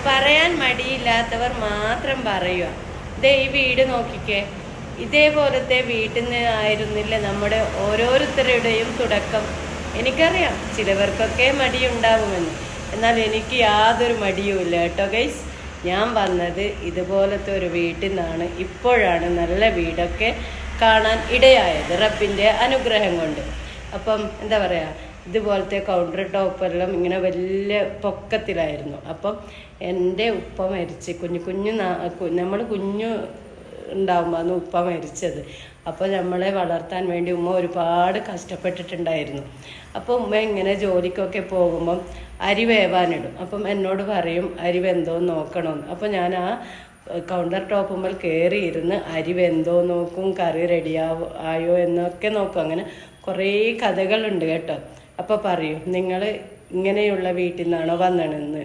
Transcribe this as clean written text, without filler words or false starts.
പറയാൻ മടിയില്ലാത്തവർ മാത്രം പറയുക. ദേ ഈ വീട് നോക്കിക്കേ, ഇതേപോലത്തെ വീട്ടിൽ നിന്ന് ആയിരുന്നില്ല നമ്മുടെ ഓരോരുത്തരുടെയും തുടക്കം. എനിക്കറിയാം ചിലവർക്കൊക്കെ മടിയുണ്ടാവുമെന്ന്, എന്നാൽ എനിക്ക് യാതൊരു മടിയുമില്ല കേട്ടോ ഗൈസ്. ഞാൻ വന്നത് ഇതുപോലത്തെ ഒരു വീട്ടിൽ നിന്നാണ്. ഇപ്പോഴാണ് നല്ല വീടൊക്കെ കാണാൻ ഇടയായത് റബ്ബിൻ്റെ അനുഗ്രഹം കൊണ്ട്. അപ്പം എന്താ പറയുക, ഇതുപോലത്തെ കൗണ്ടർ ടോപ്പെല്ലാം ഇങ്ങനെ വലിയ പൊക്കത്തിലായിരുന്നു. അപ്പം എൻ്റെ ഉപ്പ മരിച്ച് നമ്മൾ കുഞ്ഞു ഉണ്ടാകുമ്പോൾ അന്ന് ഉപ്പ മരിച്ചത്. അപ്പോൾ നമ്മളെ വളർത്താൻ വേണ്ടി ഉമ്മ ഒരുപാട് കഷ്ടപ്പെട്ടിട്ടുണ്ടായിരുന്നു. അപ്പോൾ ഉമ്മ ഇങ്ങനെ ജോലിക്കൊക്കെ പോകുമ്പം അരി വേവാനിടും. അപ്പം എന്നോട് പറയും അരി വെന്തോ നോക്കണമെന്ന്. അപ്പോൾ ഞാൻ ആ കൗണ്ടർ ടോപ്പുമ്പോൾ കയറിയിരുന്ന് അരി വെന്തോ നോക്കും, കറി ആയോ എന്നൊക്കെ നോക്കും. അങ്ങനെ കുറേ കഥകളുണ്ട് കേട്ടോ. അപ്പോൾ പറയും, നിങ്ങൾ ഇങ്ങനെയുള്ള വീട്ടിൽ നിന്നാണോ വന്നതെന്ന്.